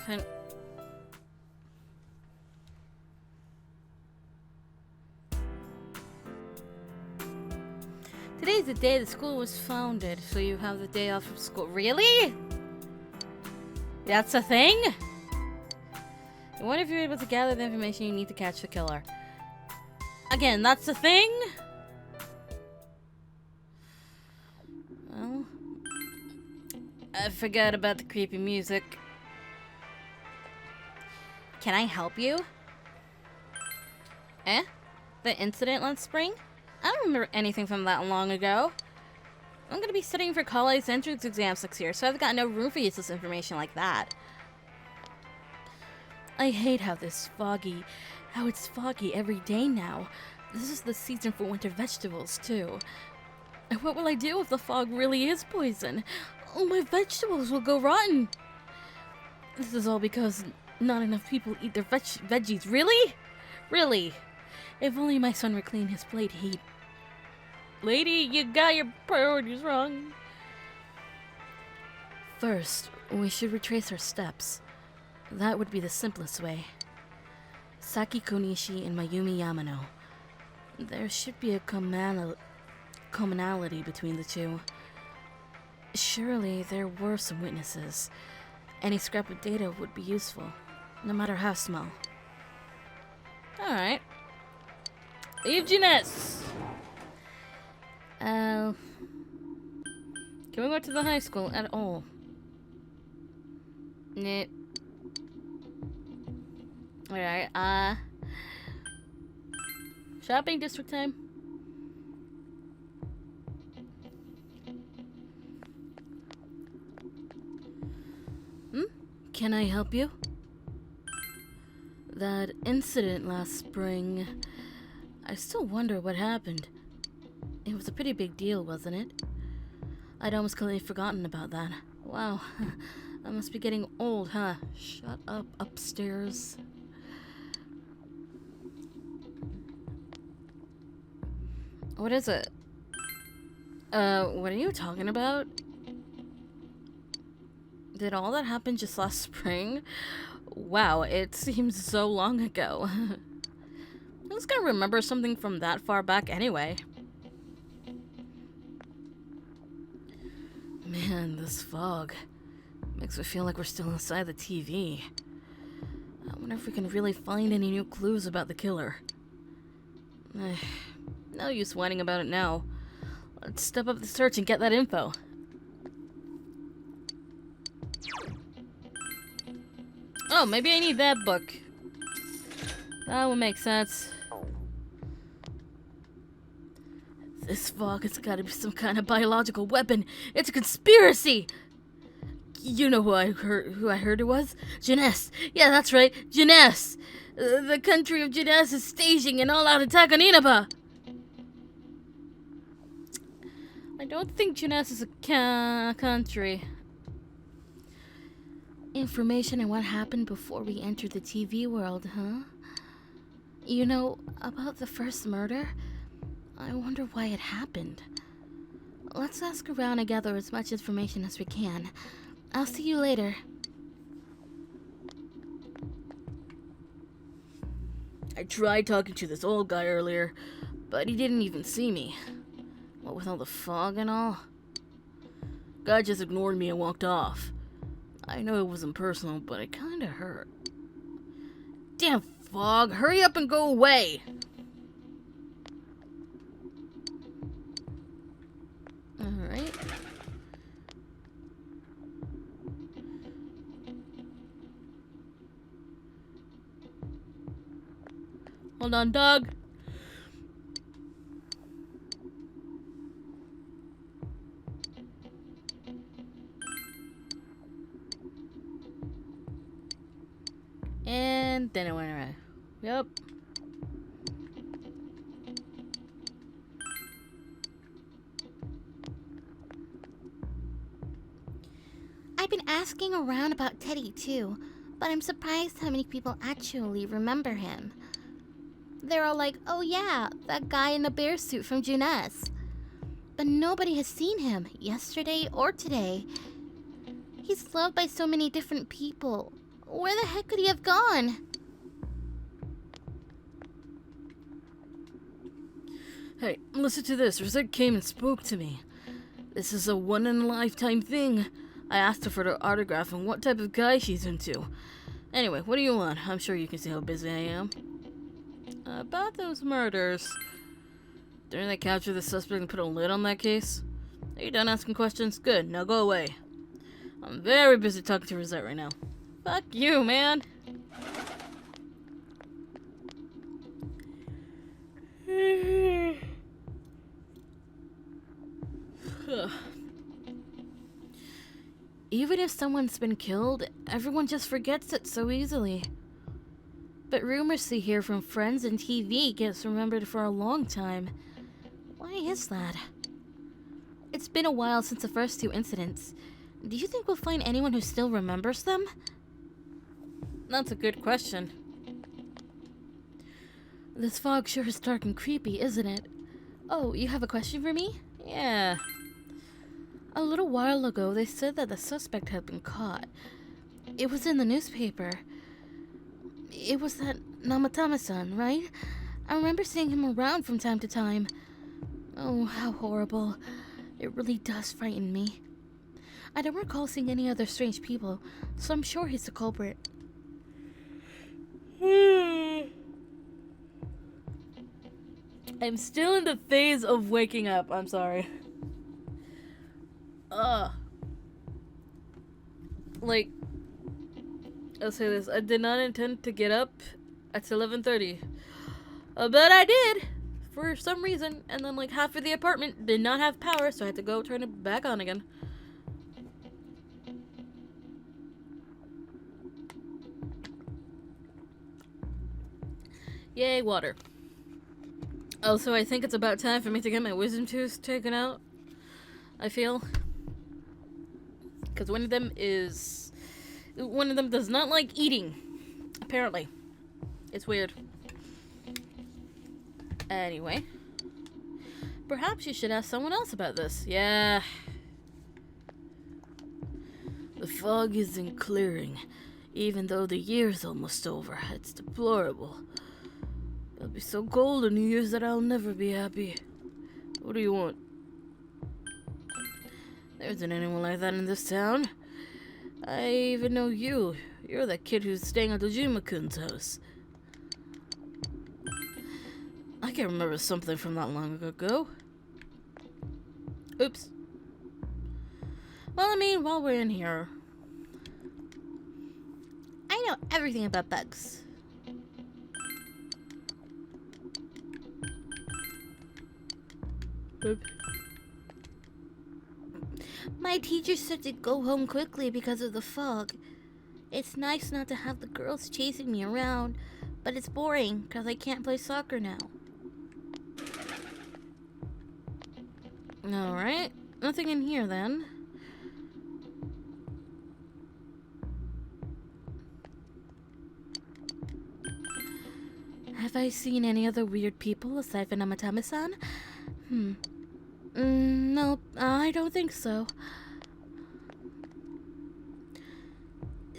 nothing. Today's the day the school was founded, so you have the day off from school. Really? That's a thing? I wonder if you're able to gather the information you need to catch the killer. Again, that's a thing? Well, I forgot about the creepy music. Can I help you? Eh? The incident last spring? I don't remember anything from that long ago. I'm gonna be studying for college entrance exams next year, so I've got no room for useless information like that. I hate how it's foggy every day now. This is the season for winter vegetables, too. And what will I do if the fog really is poison? Oh, my vegetables will go rotten. This is all because not enough people eat their veggies. Really? Really? If only my son would clean his plate, he'd... Lady, you got your priorities wrong. First, we should retrace our steps. That would be the simplest way. Saki Konishi and Mayumi Yamano. There should be a commonality between the two. Surely there were some witnesses. Any scrap of data would be useful, no matter how small. Alright. Leave Jeunesse! Can we go to the high school at all? Nah. Alright, shopping district time. Can I help you? That incident last spring, I still wonder what happened. It was a pretty big deal, wasn't it? I'd almost completely forgotten about that. Wow, I must be getting old, huh? Shut up, upstairs. What is it? What are you talking about? Did all that happen just last spring? Wow, it seems so long ago. I was gonna remember something from that far back anyway. Man, this fog makes me feel like we're still inside the TV. I wonder if we can really find any new clues about the killer. No use whining about it now. Let's step up the search and get that info. Oh, maybe I need that book. That would make sense. This fog has got to be some kind of biological weapon. It's a conspiracy! You know who I heard it was? Jeunesse. Yeah, that's right. Jeunesse. The country of Jeunesse is staging an all-out attack on Inaba. I don't think Jeunesse is a country. Information on what happened before we entered the TV world, huh? You know, about the first murder? I wonder why it happened. Let's ask around and gather as much information as we can. I'll see you later. I tried talking to this old guy earlier, but he didn't even see me. What with all the fog and all? Guy just ignored me and walked off. I know it wasn't personal, but it kinda hurt. Damn fog, hurry up and go away! Alright. Hold on, dog. And then it went around. Yep. I've been asking around about Teddy too, but I'm surprised how many people actually remember him. They're all like, oh yeah, that guy in the bear suit from Jeunesse. But nobody has seen him, yesterday or today. He's loved by so many different people. Where the heck could he have gone? Hey, listen to this. Rosette came and spoke to me. This is a one-in-a-lifetime thing. I asked her for her autograph and what type of guy she's into. Anyway, what do you want? I'm sure you can see how busy I am. About those murders. Didn't they capture the suspect and put a lid on that case? Are you done asking questions? Good, now go away. I'm very busy talking to Rosette right now. Fuck you, man! Even if someone's been killed, everyone just forgets it so easily. But rumors you hear from friends and TV gets remembered for a long time. Why is that? It's been a while since the first two incidents. Do you think we'll find anyone who still remembers them? That's a good question. This fog sure is dark and creepy, isn't it? Oh, you have a question for me? Yeah. A little while ago, they said that the suspect had been caught. It was in the newspaper. It was that Namatama-san, right? I remember seeing him around from time to time. Oh, how horrible. It really does frighten me. I don't recall seeing any other strange people, so I'm sure he's the culprit. I'm still in the phase of waking up. I'm sorry. Like, I'll say this. I did not intend to get up at 11:30. But I did. For some reason. And then, like, half of the apartment did not have power, so I had to go turn it back on again. Yay, water. Also, I think it's about time for me to get my wisdom tooth taken out. I feel. Because one of them does not like eating. Apparently. It's weird. Anyway. Perhaps you should ask someone else about this. Yeah. The fog isn't clearing. Even though the year's almost over. It's deplorable. It'll be so cold in New Year's that I'll never be happy. What do you want? There isn't anyone like that in this town. I even know you. You're that kid who's staying at Dojima-kun's house. I can't remember something from that long ago. Oops. Well, I mean, while we're in here... I know everything about bugs. Oops. My teacher said to go home quickly because of the fog. It's nice not to have the girls chasing me around, but it's boring because I can't play soccer now. Alright. Nothing in here then. Have I seen any other weird people aside from Namatama-san? Nope, I don't think so.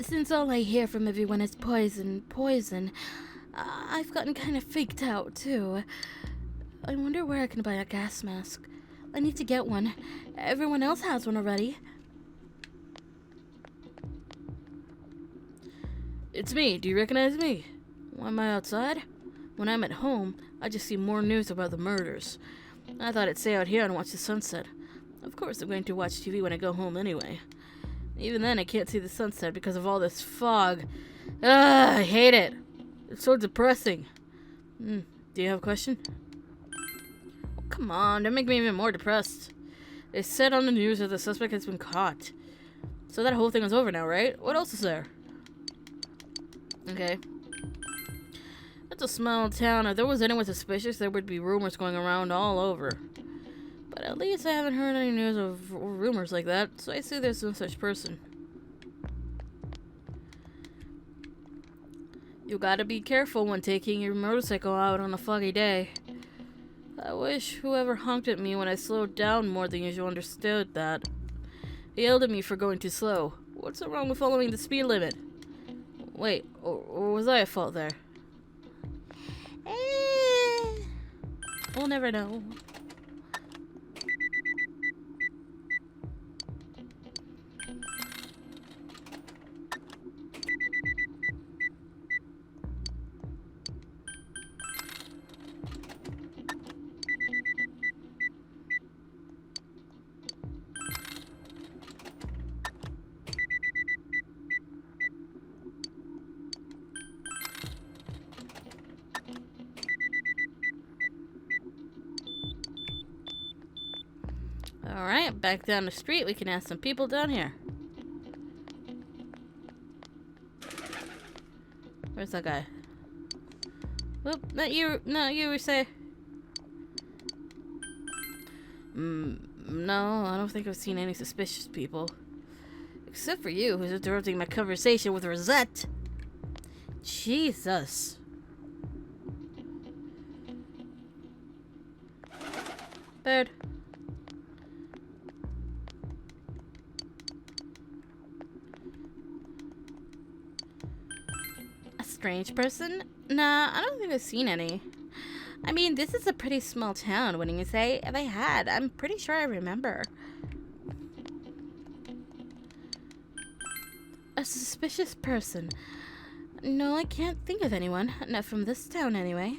Since all I hear from everyone is poison, I've gotten kind of freaked out, too. I wonder where I can buy a gas mask. I need to get one. Everyone else has one already. It's me. Do you recognize me? Why am I outside? When I'm at home, I just see more news about the murders. I thought I'd stay out here and watch the sunset. Of course, I'm going to watch TV when I go home anyway. Even then, I can't see the sunset because of all this fog. I hate it. It's so depressing. Do you have a question? Oh, come on, don't make me even more depressed. They said on the news that the suspect has been caught. So that whole thing is over now, right? What else is there? Okay. It's a small town. If there was anyone suspicious, there would be rumors going around all over. But at least I haven't heard any news of rumors like that, so I see there's no such person. You gotta be careful when taking your motorcycle out on a foggy day. I wish whoever honked at me when I slowed down more than usual understood that. He yelled at me for going too slow. What's so wrong with following the speed limit? Wait, or was I at fault there? We'll never know. Alright, back down the street. We can ask some people down here. Where's that guy? Whoop, not you, we say. No, I don't think I've seen any suspicious people. Except for you, who's interrupting my conversation with Rosette. Jesus. Bird. A strange person? Nah, I don't think I've seen any. I mean, this is a pretty small town, wouldn't you say? If I had, I'm pretty sure I remember. A suspicious person? No, I can't think of anyone. Not from this town, anyway.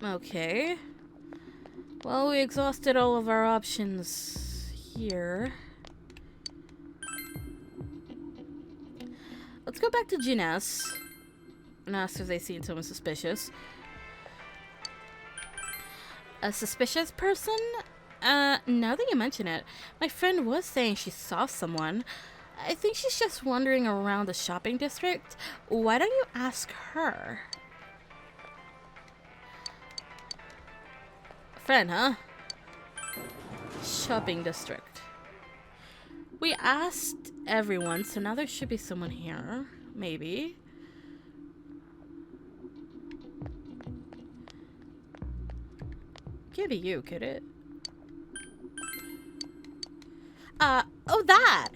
Okay. Well, we exhausted all of our options here. Let's go back to Ginesse and ask if they've seen someone suspicious. A suspicious person? Now that you mention it, my friend was saying she saw someone. I think she's just wandering around the shopping district. Why don't you ask her? Friend, huh? Shopping district. We asked everyone, so now there should be someone here. Maybe. Can't be you, could it? Oh, that!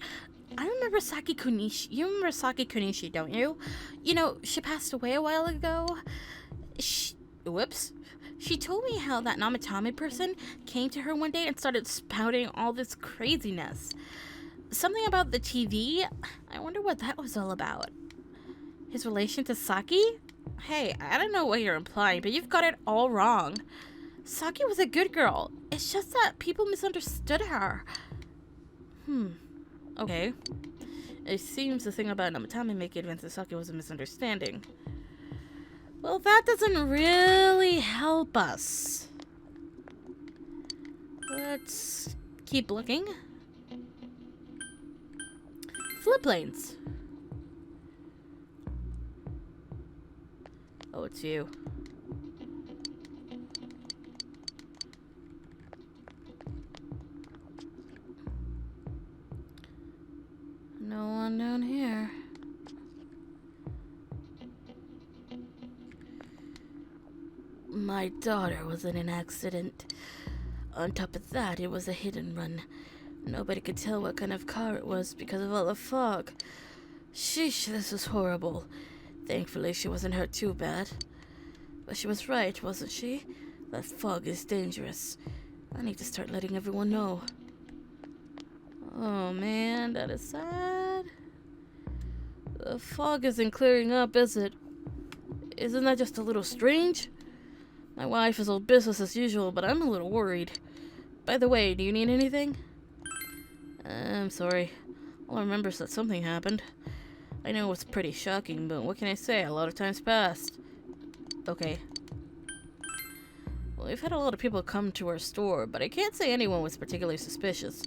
I remember Saki Kunishi. You remember Saki Kunishi, don't you? You know, she passed away a while ago. Whoops. She told me how that Namatame person came to her one day and started spouting all this craziness. Something about the TV? I wonder what that was all about. His relation to Saki? Hey, I don't know what you're implying, but you've got it all wrong. Saki was a good girl. It's just that people misunderstood her. Okay. It seems the thing about Namatame making advance to Saki was a misunderstanding. Well, that doesn't really help us. Let's keep looking. Flip lanes. Oh, it's you. No one down here. My daughter was in an accident. On top of that, it was a hit and run. Nobody could tell what kind of car it was because of all the fog. Sheesh, this was horrible. Thankfully, she wasn't hurt too bad. But she was right, wasn't she? That fog is dangerous. I need to start letting everyone know. Oh man, that is sad. The fog isn't clearing up, is it? Isn't that just a little strange? My wife is all business as usual, but I'm a little worried. By the way, do you need anything? I'm sorry. All I remember is that something happened. I know it's pretty shocking, but what can I say? A lot of time's passed. Okay. Well, we've had a lot of people come to our store, but I can't say anyone was particularly suspicious.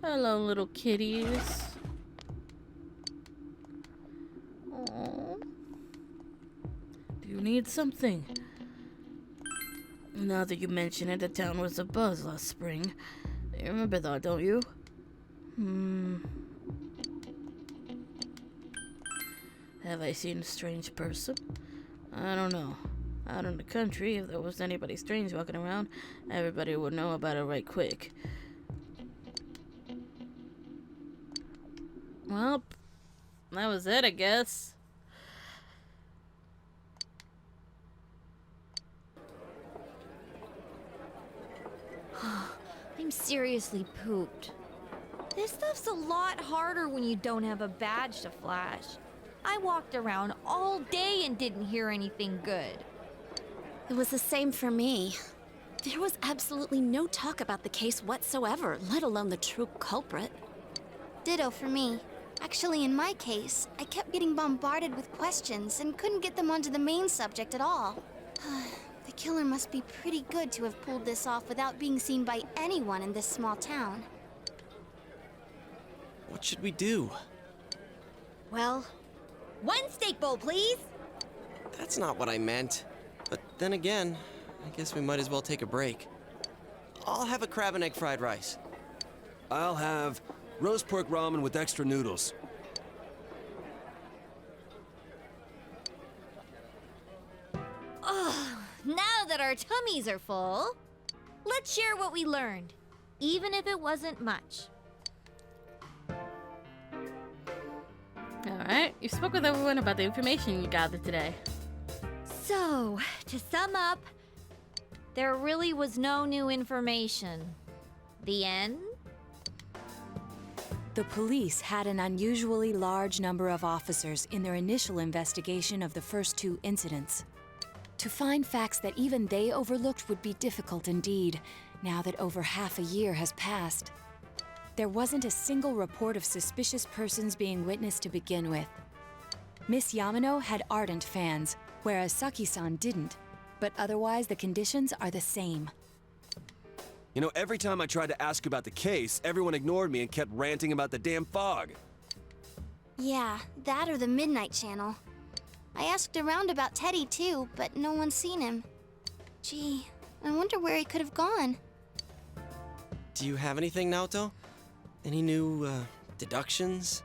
Hello, little kitties. Aww. Do you need something? Now that you mention it, the town was abuzz last spring. You remember that, don't you? Have I seen a strange person? I don't know. Out in the country, if there was anybody strange walking around, everybody would know about it right quick. Well, that was it, I guess. I'm seriously pooped. This stuff's a lot harder when you don't have a badge to flash. I walked around all day and didn't hear anything good. It was the same for me. There was absolutely no talk about the case whatsoever, let alone the true culprit. Ditto for me. Actually, in my case, I kept getting bombarded with questions and couldn't get them onto the main subject at all. The killer must be pretty good to have pulled this off without being seen by anyone in this small town. What should we do? Well, one steak bowl, please. That's not what I meant. But then again, I guess we might as well take a break. I'll have a crab and egg fried rice. I'll have roast pork ramen with extra noodles. Now that our tummies are full, let's share what we learned, even if it wasn't much. Alright, you spoke with everyone about the information you gathered today. So, to sum up, there really was no new information. The end? The police had an unusually large number of officers in their initial investigation of the first two incidents. To find facts that even they overlooked would be difficult indeed, now that over half a year has passed. There wasn't a single report of suspicious persons being witnessed to begin with. Miss Yamano had ardent fans, whereas Saki-san didn't, but otherwise the conditions are the same. You know, every time I tried to ask about the case, everyone ignored me and kept ranting about the damn fog. Yeah, that or the Midnight Channel. I asked around about Teddy too, but no one's seen him. Gee, I wonder where he could have gone. Do you have anything, Naoto? Any new, deductions?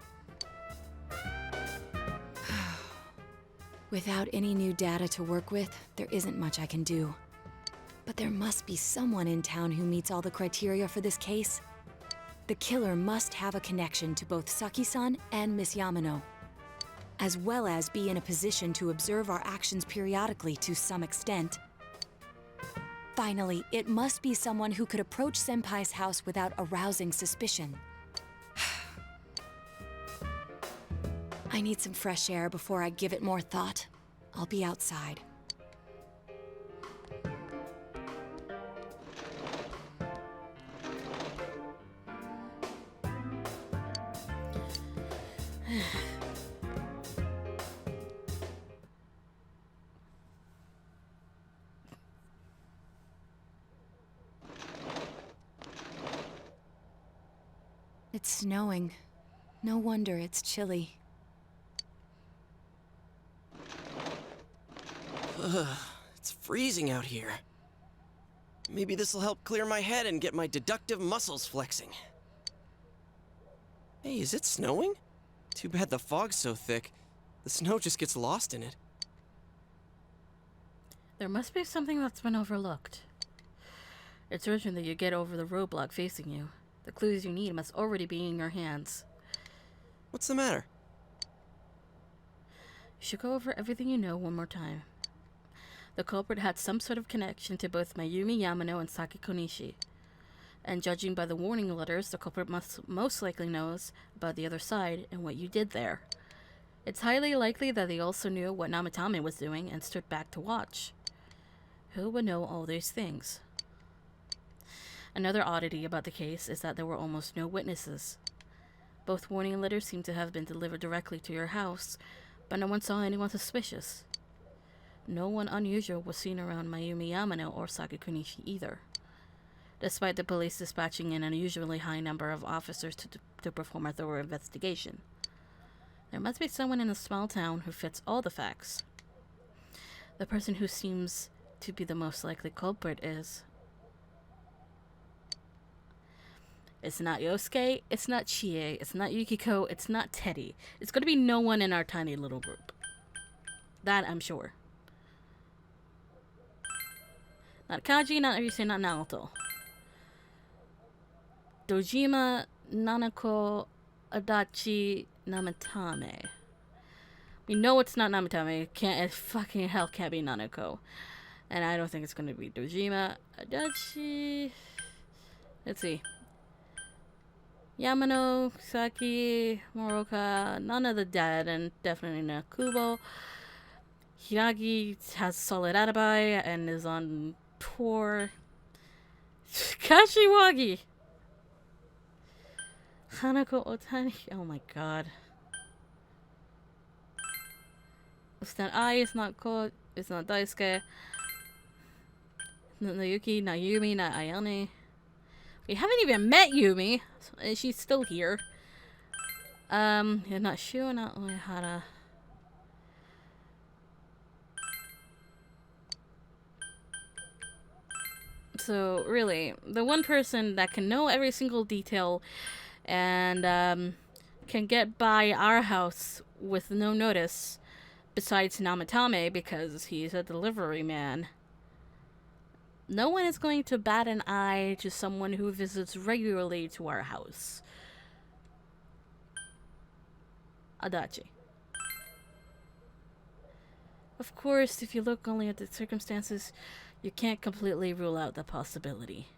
Without any new data to work with, there isn't much I can do. But there must be someone in town who meets all the criteria for this case. The killer must have a connection to both Saki-san and Miss Yamano, as well as be in a position to observe our actions periodically to some extent. Finally, it must be someone who could approach Senpai's house without arousing suspicion. I need some fresh air before I give it more thought. I'll be outside. It's snowing. No wonder it's chilly. It's freezing out here. Maybe this'll help clear my head and get my deductive muscles flexing. Hey, is it snowing? Too bad the fog's so thick. The snow just gets lost in it. There must be something that's been overlooked. It's urgent that you get over the roadblock facing you. The clues you need must already be in your hands. What's the matter? You should go over everything you know one more time. The culprit had some sort of connection to both Mayumi Yamano and Saki Konishi. And judging by the warning letters, the culprit most likely knows about the other side and what you did there. It's highly likely that they also knew what Namatame was doing and stood back to watch. Who would know all these things? Another oddity about the case is that there were almost no witnesses. Both warning letters seem to have been delivered directly to your house, but no one saw anyone suspicious. No one unusual was seen around Mayumi Yamano or Saki Konishi either, despite the police dispatching an unusually high number of officers to perform a thorough investigation. There must be someone in a small town who fits all the facts. The person who seems to be the most likely culprit is... It's not Yosuke, it's not Chie, it's not Yukiko, it's not Teddy. It's gonna be no one in our tiny little group. That I'm sure. Not Kaji, not Arise, not Naoto. Dojima, Nanako, Adachi, Namatame. We know it's not Namatame. It fucking hell can't be Nanako. And I don't think it's gonna be Dojima. Adachi. Let's see. Yamano, Saki, Moroka, none of the dead, and definitely not Kubo. Hiragi has solid alibi and is on tour. Kashiwagi! Hanako Otani. Oh my god. It's not Ai, it's not Ko, it's not Daisuke. Not Nayuki, not Yumi, not Ayane. We haven't even met Yumi. She's still here. Yeah, not Shu, not Uehara. So, really, the one person that can know every single detail and can get by our house with no notice, besides Namatame, because he's a delivery man. No one is going to bat an eye to someone who visits regularly to our house. Adachi. Of course, if you look only at the circumstances, you can't completely rule out the possibility.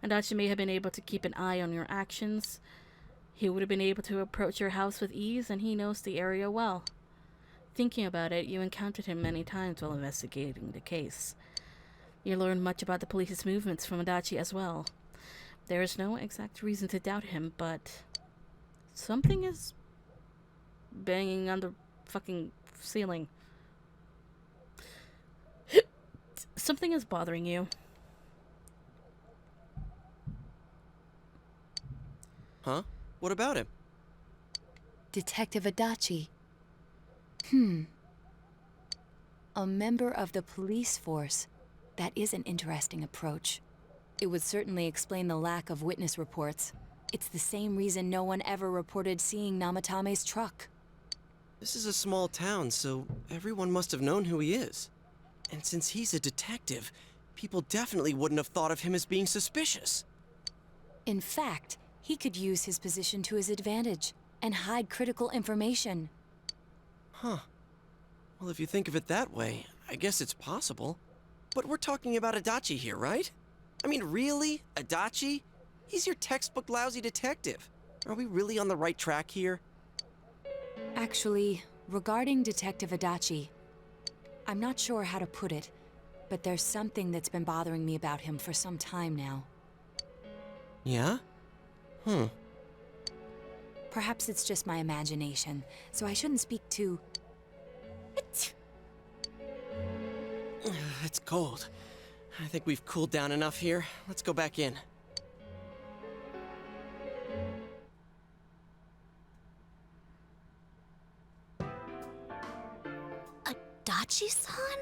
Adachi may have been able to keep an eye on your actions. He would have been able to approach your house with ease, and he knows the area well. Thinking about it, you encountered him many times while investigating the case. You learned much about the police's movements from Adachi as well. There is no exact reason to doubt him, but something is banging on the fucking ceiling. Something is bothering you. Huh? What about him? Detective Adachi. A member of the police force. That is an interesting approach. It would certainly explain the lack of witness reports. It's the same reason no one ever reported seeing Namatame's truck. This is a small town, so everyone must have known who he is. And since he's a detective, people definitely wouldn't have thought of him as being suspicious. In fact, he could use his position to his advantage and hide critical information. Huh. Well, if you think of it that way, I guess it's possible. But we're talking about Adachi here, right? I mean, really? Adachi? He's your textbook lousy detective. Are we really on the right track here? Actually, regarding Detective Adachi, I'm not sure how to put it, but there's something that's been bothering me about him for some time now. Yeah? Perhaps it's just my imagination, so I shouldn't speak too... It's cold. I think we've cooled down enough here. Let's go back in. Adachi-san?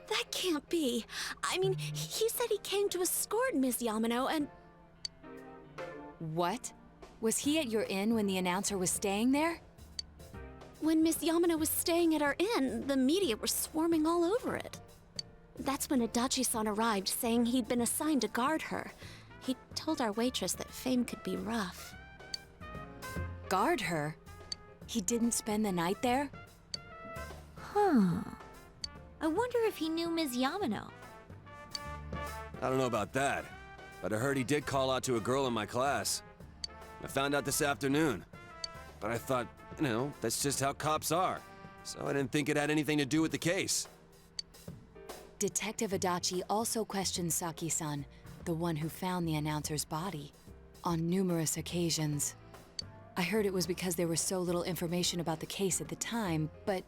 That can't be. I mean, he said he came to escort Miss Yamano and... What? Was he at your inn when the announcer was staying there? When Miss Yamano was staying at our inn, the media were swarming all over it. That's when Adachi-san arrived, saying he'd been assigned to guard her. He told our waitress that fame could be rough. Guard her? He didn't spend the night there? Huh. I wonder if he knew Ms. Yamano. I don't know about that, but I heard he did call out to a girl in my class. I found out this afternoon. But I thought, you know, that's just how cops are. So I didn't think it had anything to do with the case. Detective Adachi also questioned Saki-san, the one who found the announcer's body, on numerous occasions. I heard it was because there was so little information about the case at the time, but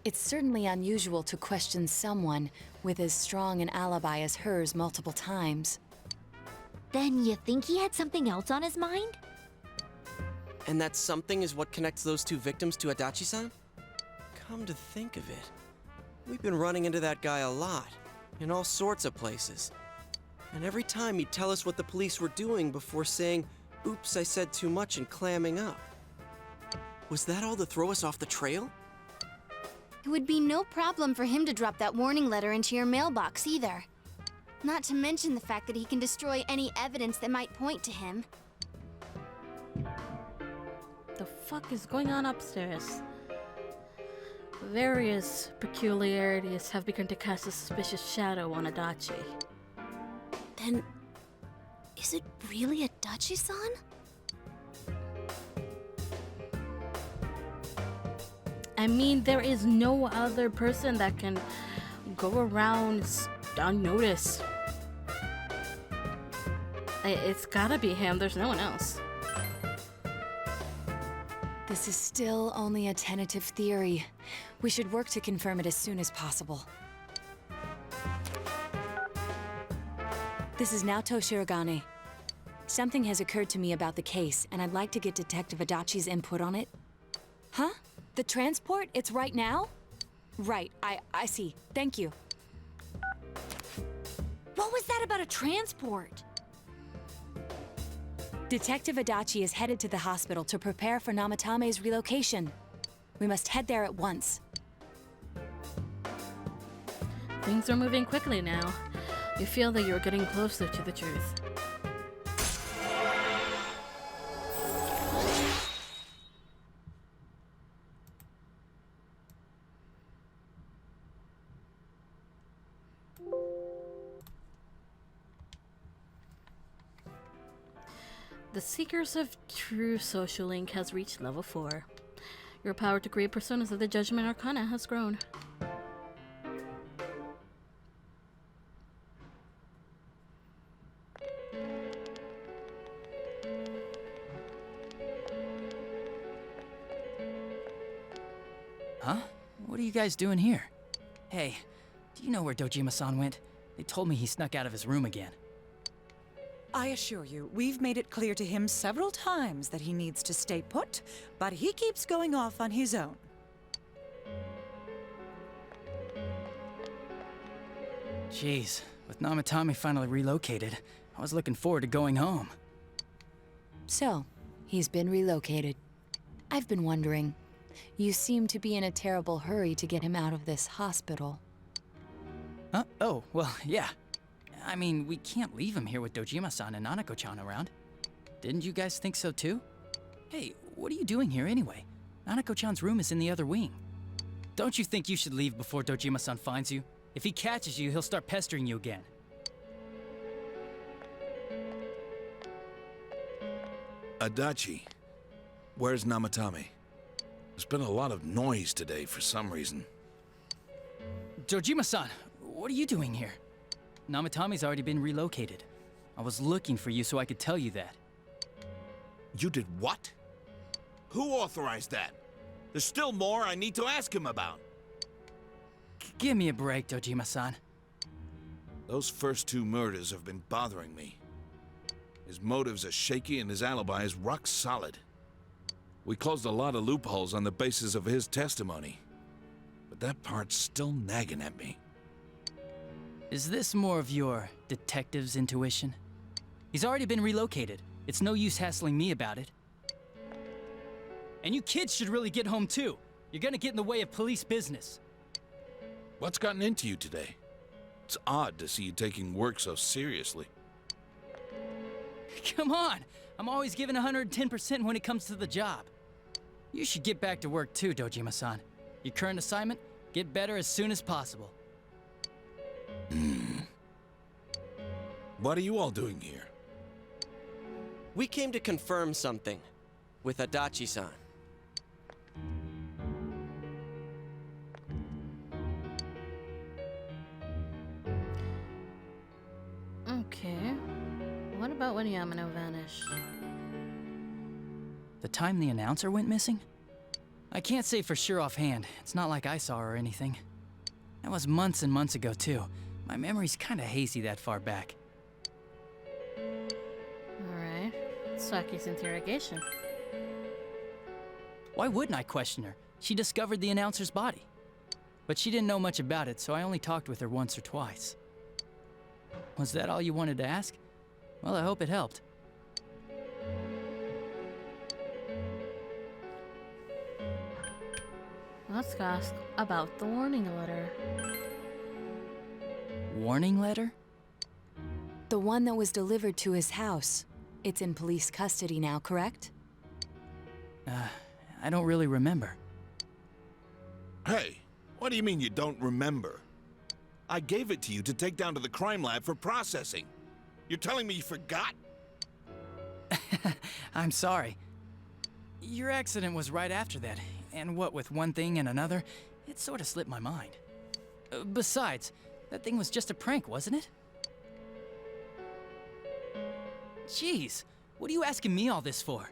it's certainly unusual to question someone with as strong an alibi as hers multiple times. Then you think he had something else on his mind? And that something is what connects those two victims to Adachi-san? Come to think of it, we've been running into that guy a lot, in all sorts of places. And every time he'd tell us what the police were doing before saying, "Oops, I said too much," and clamming up. Was that all to throw us off the trail? It would be no problem for him to drop that warning letter into your mailbox either. Not to mention the fact that he can destroy any evidence that might point to him. The fuck is going on upstairs? Various peculiarities have begun to cast a suspicious shadow on Adachi. Then, is it really Adachi-san? I mean, there is no other person that can go around unnoticed. It's gotta be him, there's no one else. This is still only a tentative theory. We should work to confirm it as soon as possible. This is Naoto Shirogane. Something has occurred to me about the case, and I'd like to get Detective Adachi's input on it. Huh? The transport? It's right now? Right, I see. Thank you. What was that about a transport? Detective Adachi is headed to the hospital to prepare for Namatame's relocation. We must head there at once. Things are moving quickly now. You feel that you're getting closer to the truth. The Seekers of True Social Link has reached level 4. Your power to create personas of the Judgment Arcana has grown. Huh? What are you guys doing here? Hey, do you know where Dojima-san went? They told me he snuck out of his room again. I assure you, we've made it clear to him several times that he needs to stay put, but he keeps going off on his own. Jeez, with Namatame finally relocated, I was looking forward to going home. So, he's been relocated. I've been wondering. You seem to be in a terrible hurry to get him out of this hospital. Huh? Oh, well, yeah. I mean, we can't leave him here with Dojima-san and Nanako-chan around. Didn't you guys think so too? Hey, what are you doing here anyway? Nanako-chan's room is in the other wing. Don't you think you should leave before Dojima-san finds you? If he catches you, he'll start pestering you again. Adachi, where's Namatame? There's been a lot of noise today for some reason. Dojima-san, what are you doing here? Namatame's already been relocated. I was looking for you so I could tell you that. You did what? Who authorized that? There's still more I need to ask him about. Give me a break, Dojima-san. Those first two murders have been bothering me. His motives are shaky and his alibi is rock solid. We closed a lot of loopholes on the basis of his testimony. But that part's still nagging at me. Is this more of your detective's intuition? He's already been relocated. It's no use hassling me about it. And you kids should really get home too. You're gonna get in the way of police business. What's gotten into you today? It's odd to see you taking work so seriously. Come on! I'm always giving 110% when it comes to the job. You should get back to work too, Dojima-san. Your current assignment? Get better as soon as possible. What are you all doing here? We came to confirm something with Adachi-san. Okay. What about when Yamano vanished? The time the announcer went missing? I can't say for sure offhand. It's not like I saw her or anything. That was months and months ago too. My memory's kinda hazy that far back. Alright. Saki's interrogation. Why wouldn't I question her? She discovered the announcer's body. But she didn't know much about it, so I only talked with her once or twice. Was that all you wanted to ask? Well, I hope it helped. Let's ask about the warning letter. Warning letter? The one that was delivered to his house. It's in police custody now, correct? I don't really remember. Hey, what do you mean you don't remember? I gave it to you to take down to the crime lab for processing. You're telling me you forgot? I'm sorry. Your accident was right after that, and what with one thing and another, it sort of slipped my mind. Besides, that thing was just a prank, wasn't it? Jeez, what are you asking me all this for?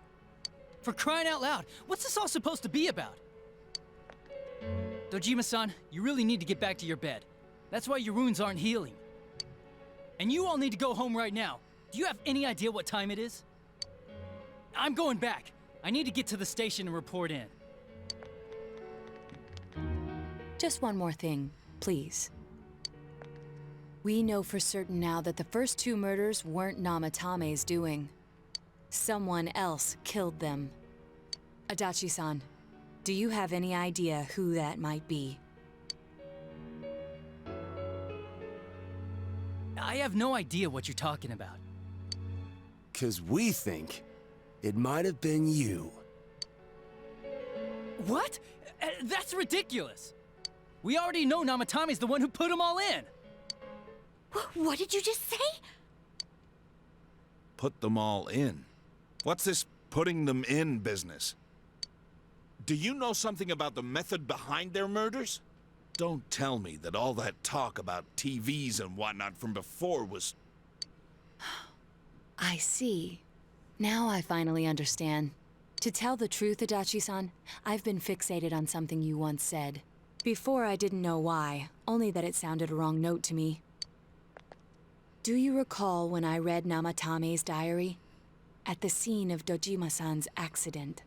For crying out loud, what's this all supposed to be about? Dojima-san, you really need to get back to your bed. That's why your wounds aren't healing. And you all need to go home right now. Do you have any idea what time it is? I'm going back. I need to get to the station and report in. Just one more thing, please. We know for certain now that the first 2 murders weren't Namatame's doing. Someone else killed them. Adachi-san, do you have any idea who that might be? I have no idea what you're talking about. 'Cause we think it might have been you. What? That's ridiculous! We already know Namatame's the one who put them all in! What did you just say? Put them all in. What's this putting them in business? Do you know something about the method behind their murders? Don't tell me that all that talk about TVs and whatnot from before was... I see. Now I finally understand. To tell the truth, Adachi-san, I've been fixated on something you once said. Before I didn't know why, only that it sounded a wrong note to me. Do you recall when I read Namatame's diary? At the scene of Dojima-san's accident.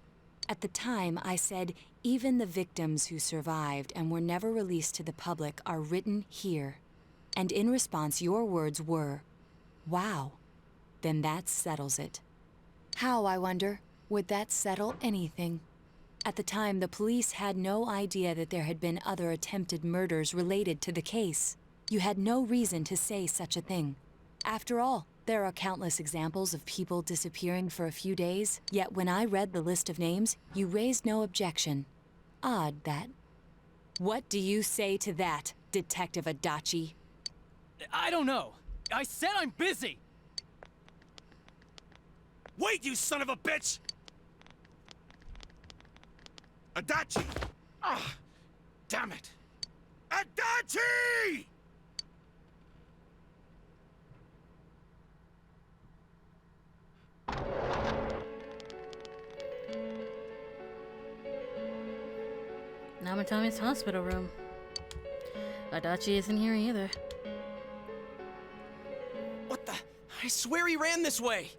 At the time, I said, even the victims who survived and were never released to the public are written here. And in response, your words were, wow, then that settles it. How, I wonder, would that settle anything? At the time, the police had no idea that there had been other attempted murders related to the case. You had no reason to say such a thing. After all, there are countless examples of people disappearing for a few days, yet when I read the list of names, you raised no objection. Odd, that. What do you say to that, Detective Adachi? I don't know. I said I'm busy! Wait, you son of a bitch! Adachi! Ah! Damn it! Adachi! Namatame's hospital room. Adachi isn't here either. What the? I swear he ran this way!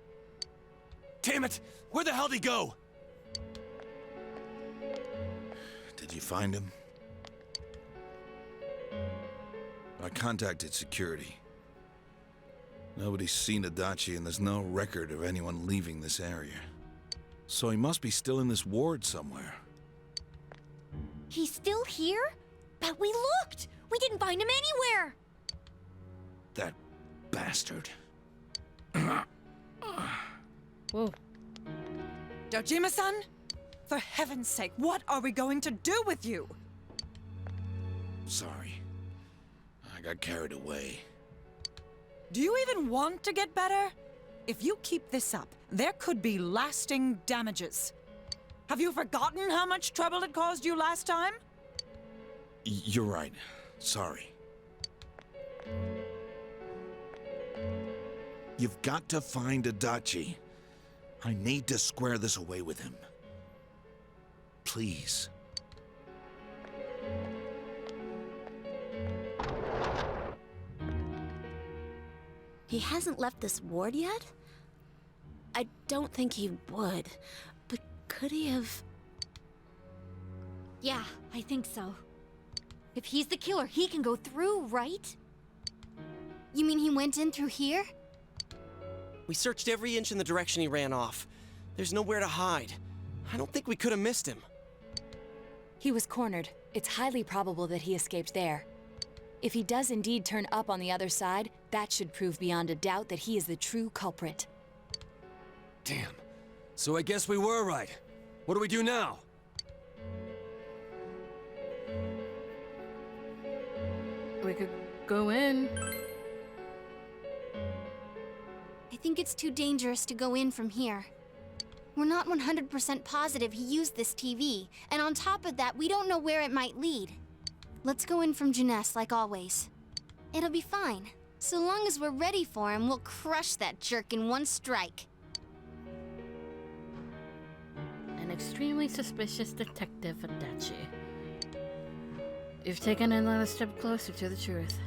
Damn it! Where the hell'd he go? Did you find him? I contacted security. Nobody's seen Adachi and there's no record of anyone leaving this area. So he must be still in this ward somewhere. He's still here? But we looked! We didn't find him anywhere! That bastard. Whoa. Dojima-san? For heaven's sake, what are we going to do with you? Sorry. I got carried away. Do you even want to get better? If you keep this up, there could be lasting damages. Have you forgotten how much trouble it caused you last time? You're right. Sorry. You've got to find Adachi. I need to square this away with him. Please. He hasn't left this ward yet? I don't think he would, but could he have... Yeah, I think so. If he's the killer, he can go through, right? You mean he went in through here? We searched every inch in the direction he ran off. There's nowhere to hide. I don't think we could have missed him. He was cornered. It's highly probable that he escaped there. If he does indeed turn up on the other side, that should prove beyond a doubt that he is the true culprit. Damn. So I guess we were right. What do we do now? We could go in. I think it's too dangerous to go in from here. We're not 100% positive he used this TV, and on top of that, we don't know where it might lead. Let's go in from Junes like always. It'll be fine. So long as we're ready for him, we'll crush that jerk in one strike. An extremely suspicious detective, Adachi. You've taken another step closer to the truth.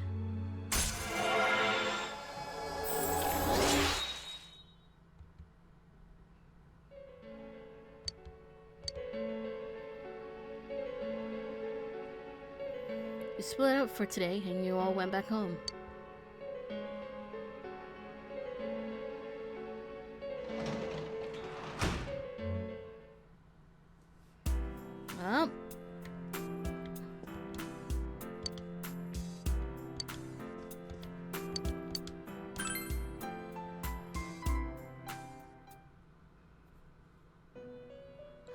You split up for today and you all went back home. Well,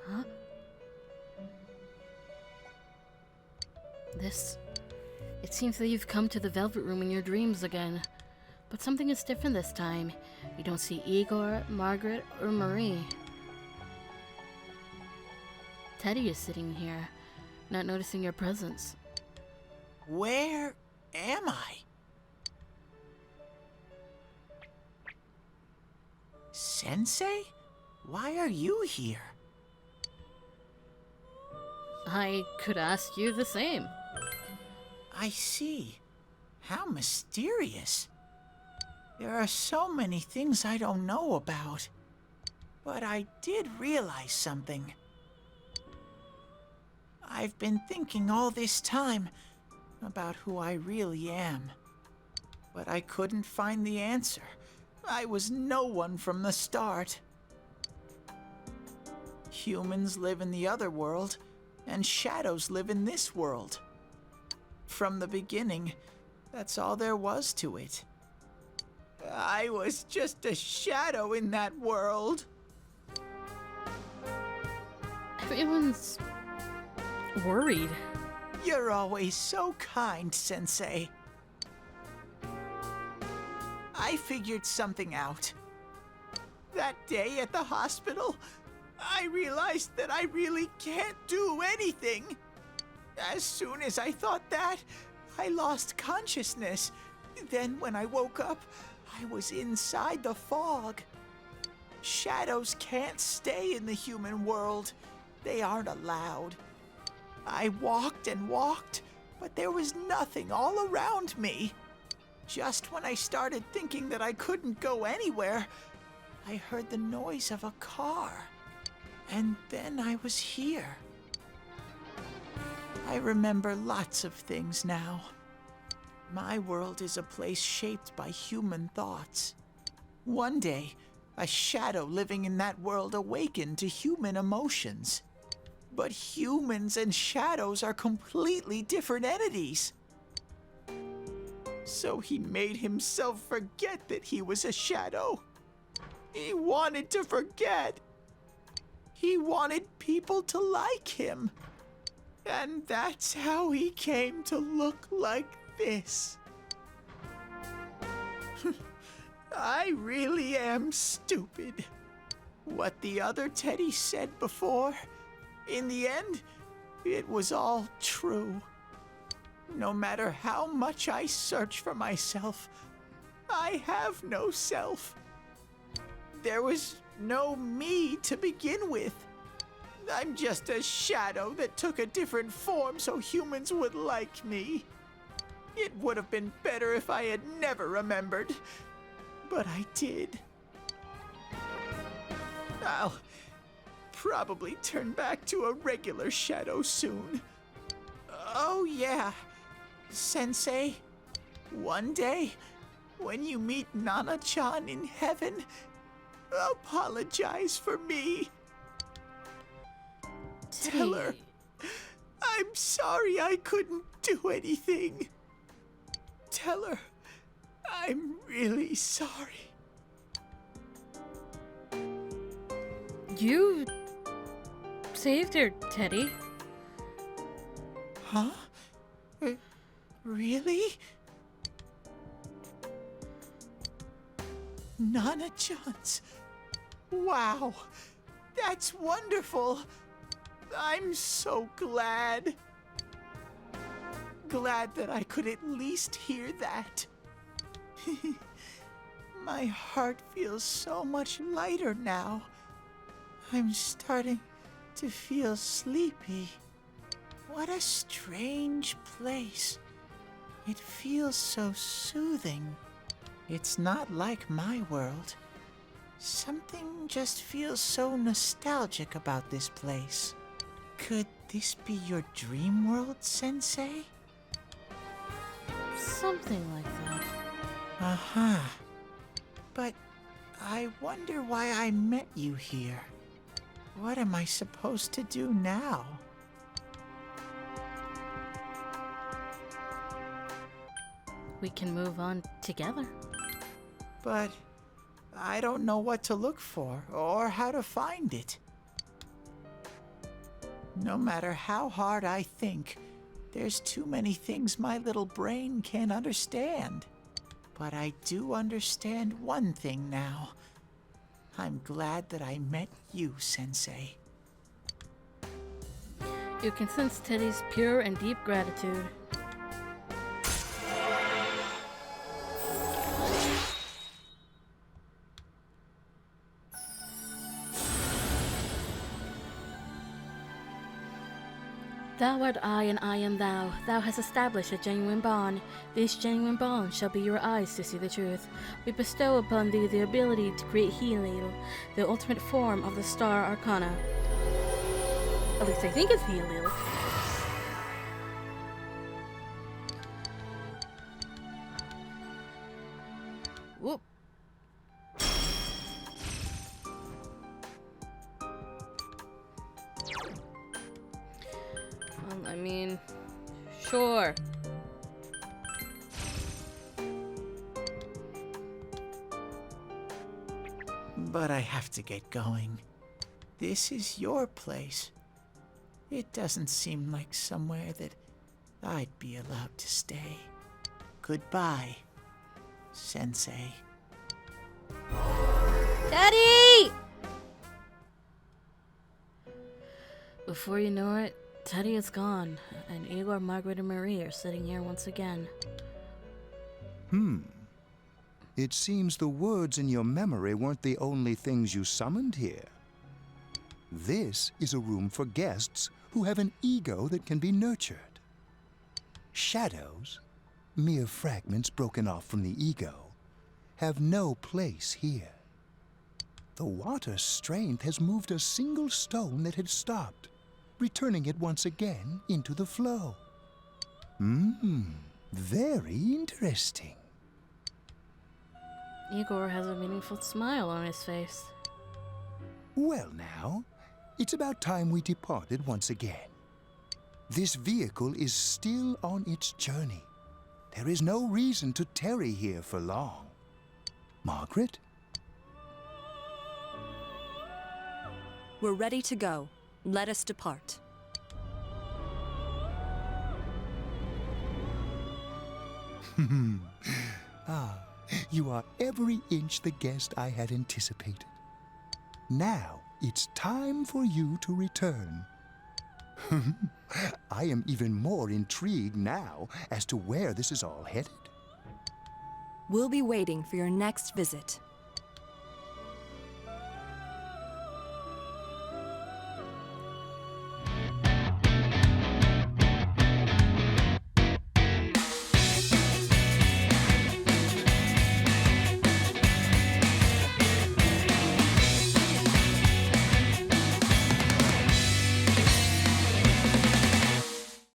huh? It seems that you've come to the Velvet Room in your dreams again. But something is different this time. You don't see Igor, Margaret, or Marie. Teddy is sitting here, not noticing your presence. Where am I? Sensei? Why are you here? I could ask you the same. I see. How mysterious. There are so many things I don't know about. But I did realize something. I've been thinking all this time about who I really am. But I couldn't find the answer. I was no one from the start. Humans live in the other world, and shadows live in this world. From the beginning, that's all there was to it. I was just a shadow in that world. Everyone's worried. You're always so kind, Sensei. I figured something out. That day at the hospital, I realized that I really can't do anything. As soon as I thought that, I lost consciousness. Then when I woke up, I was inside the fog. Shadows can't stay in the human world. They aren't allowed. I walked and walked, but there was nothing all around me. Just when I started thinking that I couldn't go anywhere, I heard the noise of a car. And then I was here. I remember lots of things now. My world is a place shaped by human thoughts. One day, a shadow living in that world awakened to human emotions. But humans and shadows are completely different entities. So he made himself forget that he was a shadow. He wanted to forget. He wanted people to like him. And that's how he came to look like this. I really am stupid. What the other Teddy said before, in the end, it was all true. No matter how much I search for myself, I have no self. There was no me to begin with. I'm just a shadow that took a different form so humans would like me. It would have been better if I had never remembered, but I did. I'll probably turn back to a regular shadow soon. Oh yeah, Sensei, one day, when you meet Nana-chan in heaven, apologize for me. Tell her I'm sorry I couldn't do anything. Tell her I'm really sorry. You saved her, Teddy. Huh? Really? Nana Johns. Wow. That's wonderful. I'm so glad. Glad that I could at least hear that. My heart feels so much lighter now. I'm starting to feel sleepy. What a strange place. It feels so soothing. It's not like my world. Something just feels so nostalgic about this place. Could this be your dream world, Sensei? Something like that. Uh-huh. But I wonder why I met you here. What am I supposed to do now? We can move on together. But I don't know what to look for or how to find it. No matter how hard I think, there's too many things my little brain can't understand. But I do understand one thing now. I'm glad that I met you, Sensei. You can sense Teddy's pure and deep gratitude. Thou art I, and I am thou. Thou hast established a genuine bond. This genuine bond shall be your eyes to see the truth. We bestow upon thee the ability to create Healil, the ultimate form of the Star Arcana. At least I think it's Healil. Whoop. I mean, sure. But I have to get going. This is your place. It doesn't seem like somewhere that I'd be allowed to stay. Goodbye, Sensei. Daddy! Before you know it, Teddy is gone, and Igor, Margaret, and Marie are sitting here once again. It seems the words in your memory weren't the only things you summoned here. This is a room for guests who have an ego that can be nurtured. Shadows, mere fragments broken off from the ego, have no place here. The water's strength has moved a single stone that had stopped, returning it once again into the flow. Very interesting. Igor has a meaningful smile on his face. Well now, it's about time we departed once again. This vehicle is still on its journey. There is no reason to tarry here for long. Margaret? We're ready to go. Let us depart. You are every inch the guest I had anticipated. Now it's time for you to return. I am even more intrigued now as to where this is all headed. We'll be waiting for your next visit.